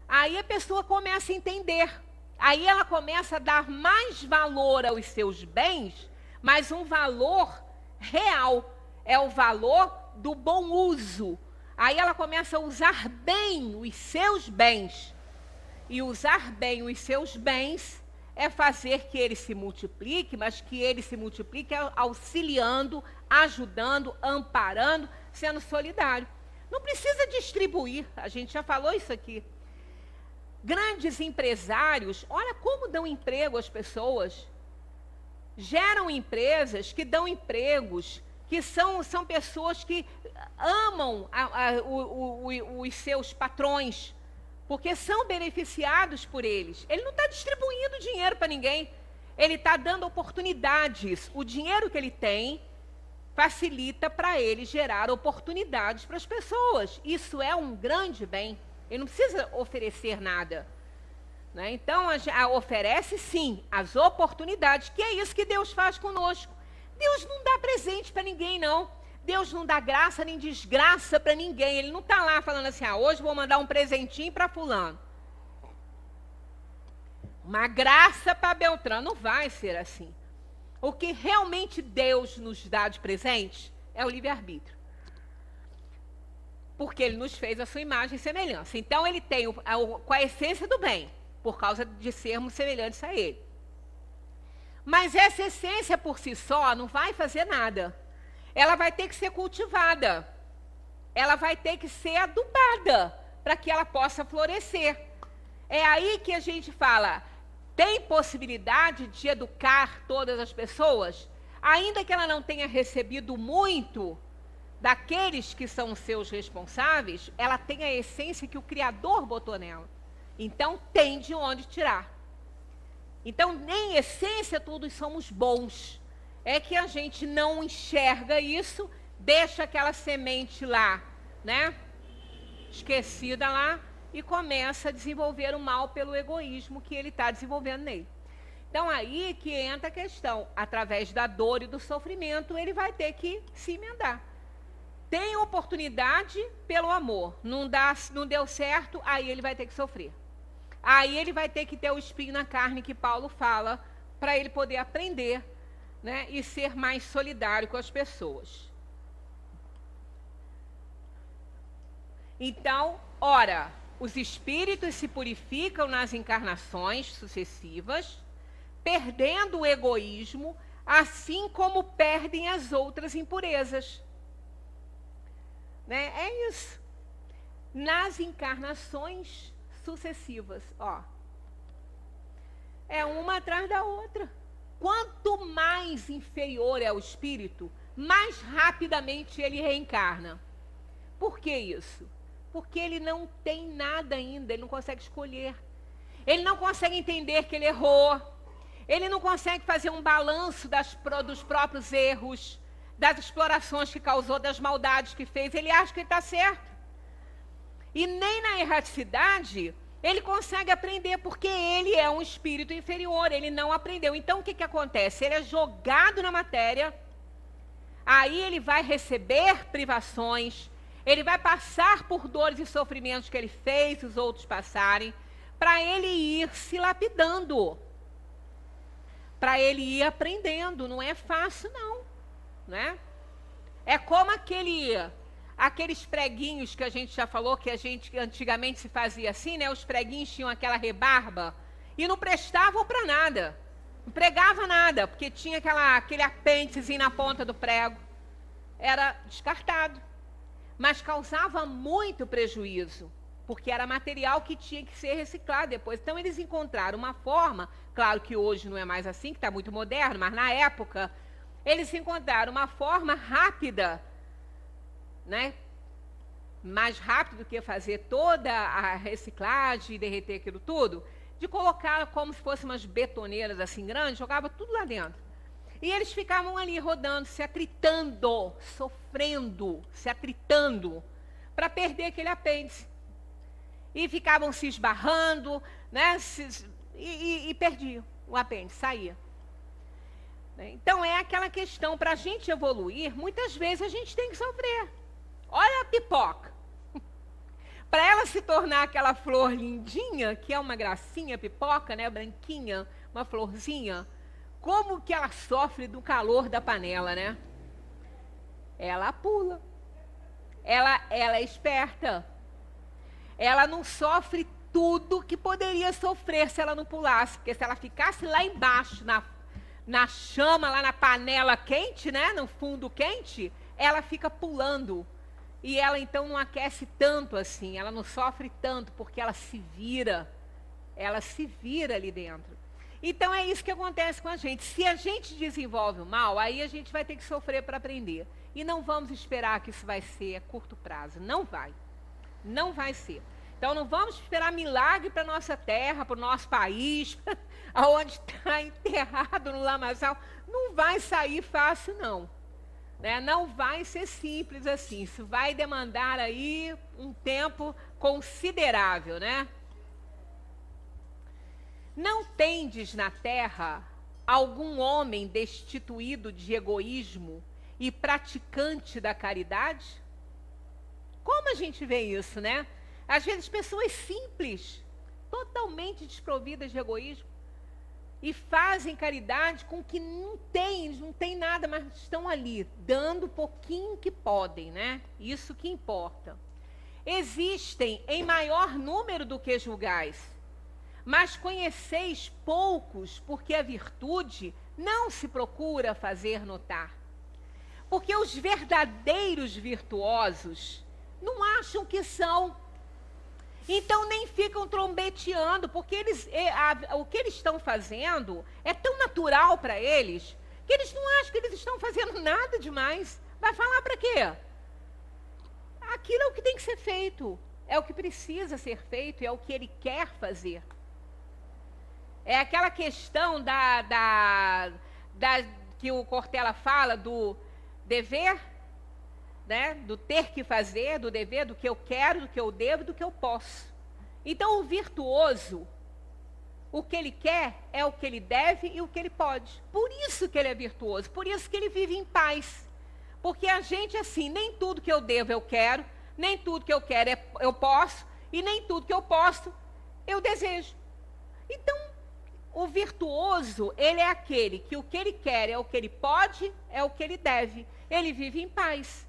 Aí a pessoa começa a entender Aí ela começa a dar mais valor aos seus bens, mas um valor real, é o valor do bom uso. Aí ela começa a usar bem os seus bens. E usar bem os seus bens é fazer que ele se multiplique, mas que ele se multiplique auxiliando, ajudando, amparando, sendo solidário. Não precisa distribuir, a gente já falou isso aqui. Grandes empresários, olha como dão emprego às pessoas. Geram empresas que dão empregos, que são pessoas que amam os seus patrões, porque são beneficiados por eles. Ele não está distribuindo dinheiro para ninguém, ele está dando oportunidades. O dinheiro que ele tem facilita para ele gerar oportunidades para as pessoas. Isso é um grande bem. Ele não precisa oferecer nada. Né? Então, oferece sim as oportunidades, que é isso que Deus faz conosco. Deus não dá presente para ninguém, não. Deus não dá graça nem desgraça para ninguém. Ele não está lá falando assim, hoje vou mandar um presentinho para fulano. Uma graça para Beltrano. Não vai ser assim. O que realmente Deus nos dá de presente é o livre-arbítrio. Porque ele nos fez a sua imagem e semelhança. Então, ele tem com a essência do bem, por causa de sermos semelhantes a ele. Mas essa essência por si só não vai fazer nada. Ela vai ter que ser cultivada. Ela vai ter que ser adubada para que ela possa florescer. É aí que a gente fala, tem possibilidade de educar todas as pessoas? Ainda que ela não tenha recebido muito daqueles que são seus responsáveis, ela tem a essência que o Criador botou nela. Então, tem de onde tirar. Então, em essência, todos somos bons. É que a gente não enxerga isso, deixa aquela semente lá, né? Esquecida lá, e começa a desenvolver o mal pelo egoísmo que ele está desenvolvendo nele. Então, aí que entra a questão. Através da dor e do sofrimento, ele vai ter que se emendar. Tem oportunidade pelo amor. Não deu certo, aí ele vai ter que sofrer. Aí ele vai ter que ter o espinho na carne que Paulo fala, para ele poder aprender, né, e ser mais solidário com as pessoas. Então, ora, os espíritos se purificam nas encarnações sucessivas, perdendo o egoísmo, assim como perdem as outras impurezas. Né? É isso. Nas encarnações sucessivas, ó. É uma atrás da outra. Quanto mais inferior é o espírito, mais rapidamente ele reencarna. Por que isso? Porque ele não tem nada ainda, ele não consegue escolher. Ele não consegue entender que ele errou. Ele não consegue fazer um balanço dos próprios erros, das explorações que causou, das maldades que fez. Ele acha que ele está certo. E nem na erraticidade ele consegue aprender, porque ele é um espírito inferior, ele não aprendeu. Então, o que acontece? Ele é jogado na matéria, aí ele vai receber privações, ele vai passar por dores e sofrimentos que ele fez os outros passarem, para ele ir se lapidando, para ele ir aprendendo. Não é fácil, não, né? É como aqueles preguinhos que a gente já falou, que a gente antigamente se fazia assim, né? Os preguinhos tinham aquela rebarba e não prestavam para nada, não pregava nada, porque tinha aquele apêndicezinho na ponta do prego. Era descartado, mas causava muito prejuízo, porque era material que tinha que ser reciclado depois. Então, eles encontraram uma forma, claro que hoje não é mais assim, que está muito moderno, mas na época, eles encontraram uma forma rápida, né? Mais rápido do que fazer toda a reciclagem e derreter aquilo tudo, de colocar como se fossem umas betoneiras assim grandes, jogava tudo lá dentro. E eles ficavam ali rodando, se atritando, sofrendo, se atritando, para perder aquele apêndice. E ficavam se esbarrando, né? E perdiam o apêndice, saía. Então, é aquela questão, para a gente evoluir, muitas vezes a gente tem que sofrer. Olha a pipoca. Para ela se tornar aquela flor lindinha, que é uma gracinha, pipoca, né, branquinha, uma florzinha, como que ela sofre do calor da panela, né? Ela pula. Ela é esperta. Ela não sofre tudo que poderia sofrer se ela não pulasse, porque se ela ficasse lá embaixo, na chama, lá na panela quente, né, no fundo quente, ela fica pulando. E ela então não aquece tanto assim, ela não sofre tanto, porque ela se vira ali dentro. Então é isso que acontece com a gente. Se a gente desenvolve o mal, aí a gente vai ter que sofrer para aprender. E não vamos esperar que isso vai ser a curto prazo. Não vai. Não vai ser. Então não vamos esperar milagre para a nossa terra, para o nosso país, aonde está enterrado no lamaçal. Não vai sair fácil, não. Né? Não vai ser simples assim. Isso vai demandar aí um tempo considerável, né? Não tendes na terra algum homem destituído de egoísmo e praticante da caridade? Como a gente vê isso, né? Às vezes pessoas simples, totalmente desprovidas de egoísmo, e fazem caridade com que não tem nada, mas estão ali, dando o pouquinho que podem, né? Isso que importa. Existem em maior número do que julgais, mas conheceis poucos, porque a virtude não se procura fazer notar. Porque os verdadeiros virtuosos não acham que são. Então nem ficam trombeteando, porque o que eles estão fazendo é tão natural para eles, que eles não acham que eles estão fazendo nada demais. Vai falar para quê? Aquilo é o que tem que ser feito, é o que precisa ser feito, é o que ele quer fazer. É aquela questão que o Cortella fala do dever, né? Do ter que fazer, do dever, do que eu quero, do que eu devo, do que eu posso. Então, o virtuoso, o que ele quer é o que ele deve e o que ele pode. Por isso que ele é virtuoso, por isso que ele vive em paz. Porque a gente, assim, nem tudo que eu devo eu quero, nem tudo que eu quero eu posso, e nem tudo que eu posso eu desejo. Então, o virtuoso, ele é aquele que o que ele quer é o que ele pode, é o que ele deve. Ele vive em paz.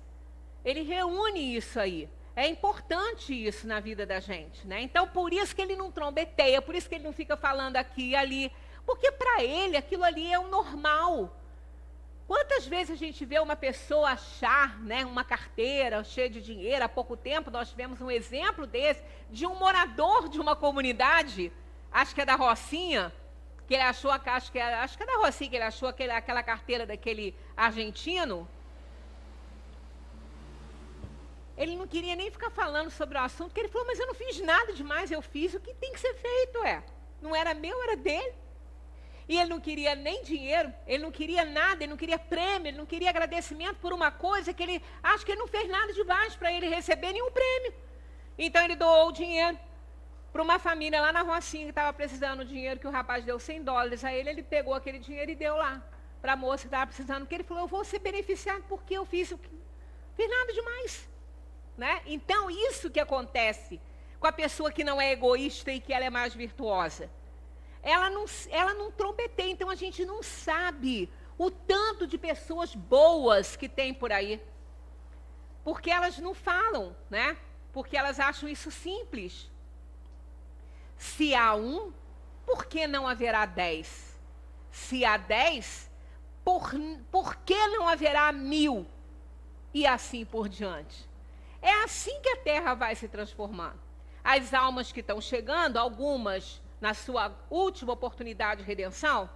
Ele reúne isso aí. É importante isso na vida da gente, né? Então, por isso que ele não trombeteia, por isso que ele não fica falando aqui e ali. Porque para ele, aquilo ali é o normal. Quantas vezes a gente vê uma pessoa achar, né, uma carteira cheia de dinheiro? Há pouco tempo nós tivemos um exemplo desse, de um morador de uma comunidade, acho que é da Rocinha, que ele achou, acho que é da Rocinha, que ele achou aquela carteira daquele argentino. Ele não queria nem ficar falando sobre o assunto, porque ele falou, mas eu não fiz nada demais, eu fiz o que tem que ser feito, Não era meu, era dele. E ele não queria nem dinheiro, ele não queria nada, ele não queria prêmio, ele não queria agradecimento por uma coisa que ele, acho que ele não fez nada demais para ele receber nenhum prêmio. Então ele doou o dinheiro para uma família lá na Rocinha que estava precisando do dinheiro, que o rapaz deu $100 a ele, ele pegou aquele dinheiro e deu lá para a moça que estava precisando, porque ele falou, eu vou ser beneficiado porque eu fiz o que... fiz nada demais. Né? Então, isso que acontece com a pessoa que não é egoísta e que ela é mais virtuosa. Ela não trombeteia, então a gente não sabe o tanto de pessoas boas que tem por aí. Porque elas não falam, né? Porque elas acham isso simples. Se há um, por que não haverá 10? Se há 10, por que não haverá 1000? E assim por diante. É assim que a terra vai se transformando. As almas que estão chegando, algumas na sua última oportunidade de redenção,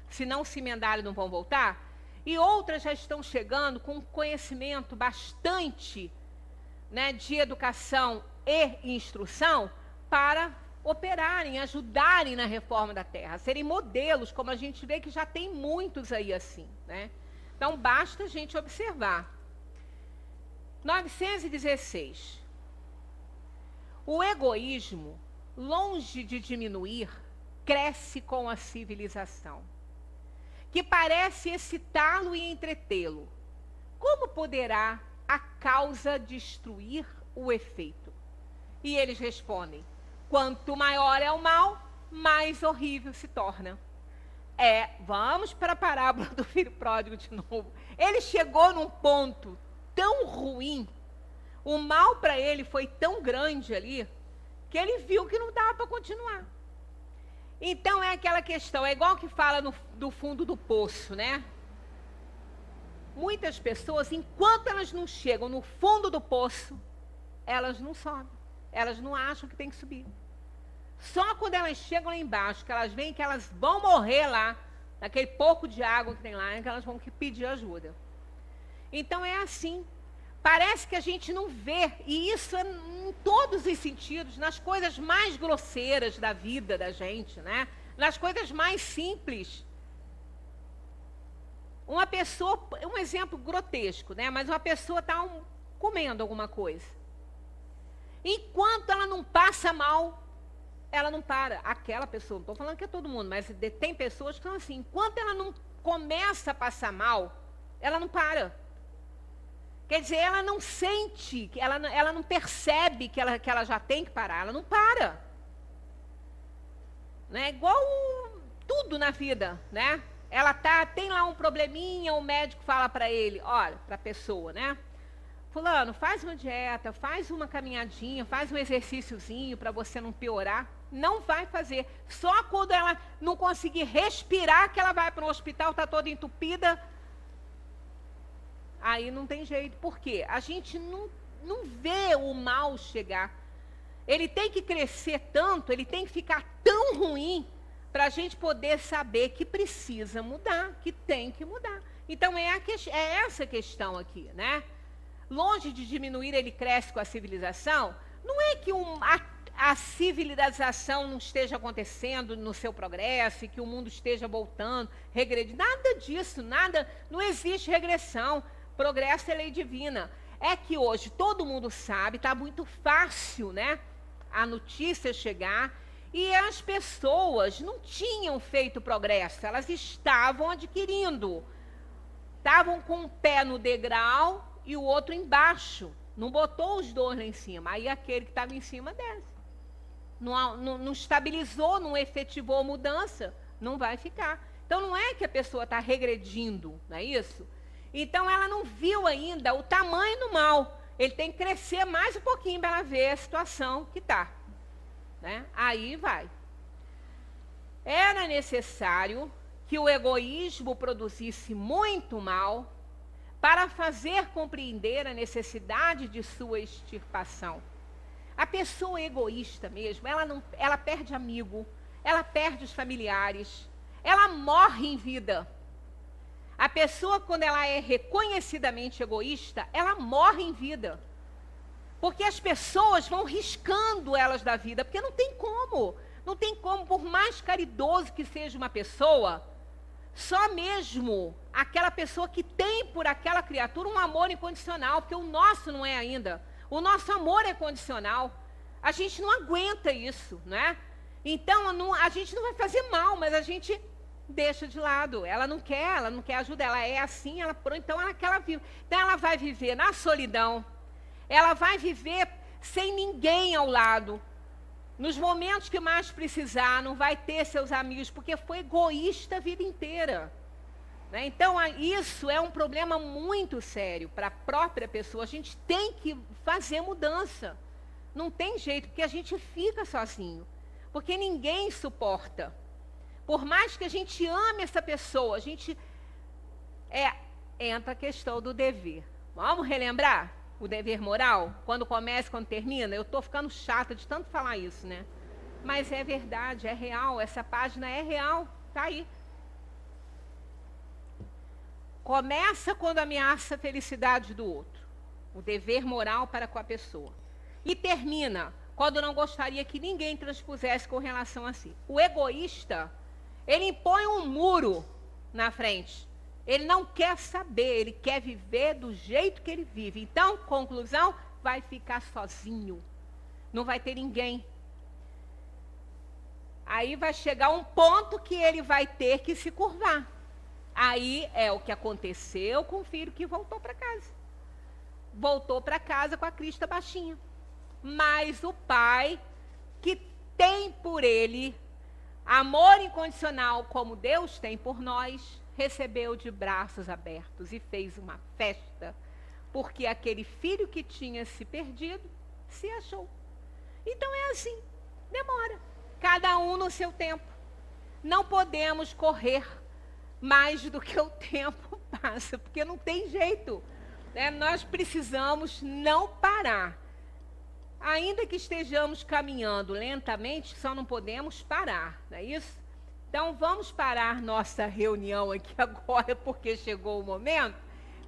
se não se emendarem não vão voltar, e outras já estão chegando com conhecimento bastante, né, de educação e instrução para operarem, ajudarem na reforma da terra, serem modelos, como a gente vê que já tem muitos aí assim, né? Então basta a gente observar. 916. O egoísmo, longe de diminuir, cresce com a civilização, que parece excitá-lo e entretê-lo. Como poderá a causa destruir o efeito? E eles respondem: quanto maior é o mal, mais horrível se torna. Vamos para a parábola do filho pródigo de novo. Ele chegou num ponto tão ruim, o mal para ele foi tão grande ali, que ele viu que não dava para continuar. Então é aquela questão, é igual que fala do fundo do poço, né? Muitas pessoas, enquanto elas não chegam no fundo do poço, elas não sobem. Elas não acham que tem que subir. Só quando elas chegam lá embaixo, que elas veem que elas vão morrer lá, naquele pouco de água que tem lá, é que elas vão pedir ajuda. Então é assim. Parece que a gente não vê, e isso é em todos os sentidos, nas coisas mais grosseiras da vida da gente, né? Nas coisas mais simples. Uma pessoa, um exemplo grotesco, né? Mas uma pessoa está comendo alguma coisa. Enquanto ela não passa mal, ela não para. Aquela pessoa, não estou falando que é todo mundo, mas tem pessoas que são assim. Enquanto ela não começa a passar mal, ela não para. Quer dizer, ela não sente, ela não percebe que ela já tem que parar, ela não para. Né? Igual tudo na vida, né? Ela tem lá um probleminha, o médico fala para ele, olha, para a pessoa, né? Fulano, faz uma dieta, faz uma caminhadinha, faz um exercíciozinho para você não piorar. Não vai fazer. Só quando ela não conseguir respirar que ela vai para o hospital, está toda entupida. Aí não tem jeito. Por quê? A gente não vê o mal chegar. Ele tem que crescer tanto, ele tem que ficar tão ruim para a gente poder saber que precisa mudar, que tem que mudar. Então é essa questão aqui, né? Longe de diminuir, ele cresce com a civilização. Não é que a civilização não esteja acontecendo no seu progresso, e que o mundo esteja voltando, regredindo. Nada disso, nada, não existe regressão. Progresso é lei divina. É que hoje todo mundo sabe, está muito fácil, né? A notícia chegar, e as pessoas não tinham feito progresso, elas estavam adquirindo. Estavam com um pé no degrau e o outro embaixo. Não botou os dois lá em cima. Aí aquele que estava em cima desce. Não estabilizou, não efetivou a mudança, não vai ficar. Então não é que a pessoa está regredindo, não é isso? Então ela não viu ainda o tamanho do mal. Ele tem que crescer mais um pouquinho para ela ver a situação que está. Né? Aí vai. Era necessário que o egoísmo produzisse muito mal para fazer compreender a necessidade de sua extirpação. A pessoa egoísta mesmo, ela perde amigo, ela perde os familiares, ela morre em vida. A pessoa, quando ela é reconhecidamente egoísta, ela morre em vida. Porque as pessoas vão riscando elas da vida, porque não tem como. Não tem como, por mais caridoso que seja uma pessoa, só mesmo aquela pessoa que tem por aquela criatura um amor incondicional, porque o nosso não é ainda. O nosso amor é condicional. A gente não aguenta isso, né? Então, a gente não vai fazer mal, mas a gente deixa de lado. Ela não quer ajuda, ela é assim, então ela vai viver na solidão. Ela vai viver sem ninguém ao lado. Nos momentos que mais precisar, não vai ter seus amigos, porque foi egoísta a vida inteira. Né? Então, isso é um problema muito sério para a própria pessoa. A gente tem que fazer mudança. Não tem jeito, porque a gente fica sozinho. Porque ninguém suporta. Por mais que a gente ame essa pessoa, entra a questão do dever. Vamos relembrar o dever moral? Quando começa, quando termina? Eu estou ficando chata de tanto falar isso, né? Mas é verdade, é real, essa página é real, está aí. Começa quando ameaça a felicidade do outro, o dever moral para com a pessoa. E termina quando não gostaria que ninguém transpusesse com relação a si. O egoísta, ele impõe um muro na frente. Ele não quer saber, ele quer viver do jeito que ele vive. Então, conclusão, vai ficar sozinho. Não vai ter ninguém. Aí vai chegar um ponto que ele vai ter que se curvar. Aí é o que aconteceu com o filho que voltou para casa. Voltou para casa com a crista baixinha. mas o pai, que tem por ele amor incondicional como Deus tem por nós, recebeu de braços abertos e fez uma festa, porque aquele filho que tinha se perdido se achou. Então é assim, demora, cada um no seu tempo. Não podemos correr mais do que o tempo passa, porque não tem jeito, né? Nós precisamos não parar. Ainda que estejamos caminhando lentamente, só não podemos parar, não é isso? Então vamos parar nossa reunião aqui agora, porque chegou o momento,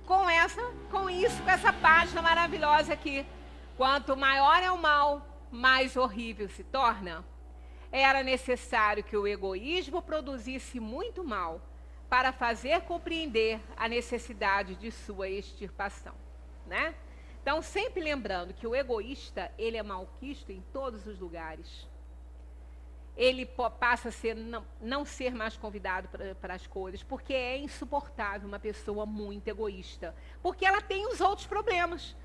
com essa página maravilhosa aqui. Quanto maior é o mal, mais horrível se torna. Era necessário que o egoísmo produzisse muito mal para fazer compreender a necessidade de sua extirpação, né? Então, sempre lembrando que o egoísta, ele é malquisto em todos os lugares. Ele passa a ser, não ser mais convidado para as coisas, porque é insuportável uma pessoa muito egoísta, porque ela tem os outros problemas.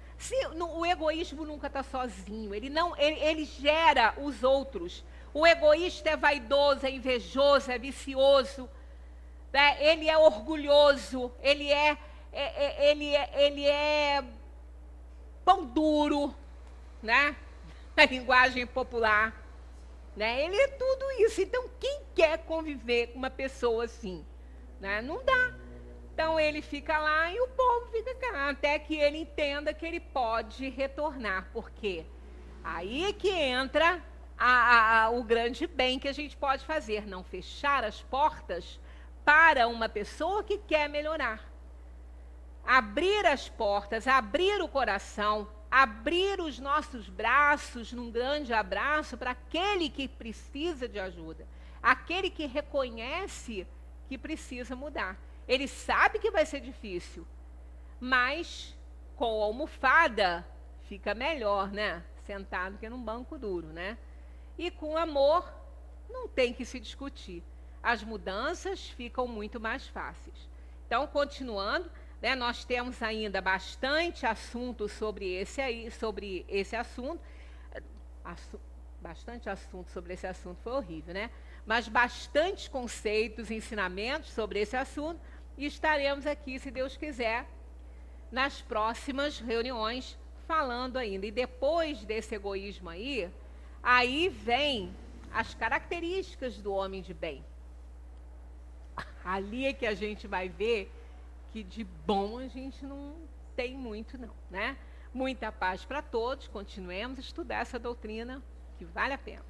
O egoísmo nunca está sozinho, ele gera os outros. O egoísta é vaidoso, é invejoso, é vicioso, né? Ele é orgulhoso, ele é pão duro, né? Na linguagem popular, né? Ele é tudo isso. Então, quem quer conviver com uma pessoa assim, né? Não dá. Então, ele fica lá e o povo fica cá, até que ele entenda que ele pode retornar. Por quê? Aí é que entra o grande bem que a gente pode fazer, não fechar as portas para uma pessoa que quer melhorar. Abrir as portas, abrir o coração, abrir os nossos braços num grande abraço para aquele que precisa de ajuda, aquele que reconhece que precisa mudar. Ele sabe que vai ser difícil, mas com a almofada fica melhor, né? Sentado que num banco duro, né? E com amor não tem que se discutir. As mudanças ficam muito mais fáceis. Então, continuando, né, nós temos ainda bastante assunto sobre esse assunto. Bastante assunto sobre esse assunto foi horrível, né? Mas bastantes conceitos, ensinamentos sobre esse assunto. E estaremos aqui, se Deus quiser, nas próximas reuniões, falando ainda. E depois desse egoísmo aí vem as características do homem de bem. Ali é que a gente vai ver que de bom a gente não tem muito não, né? Muita paz para todos, continuemos a estudar essa doutrina que vale a pena.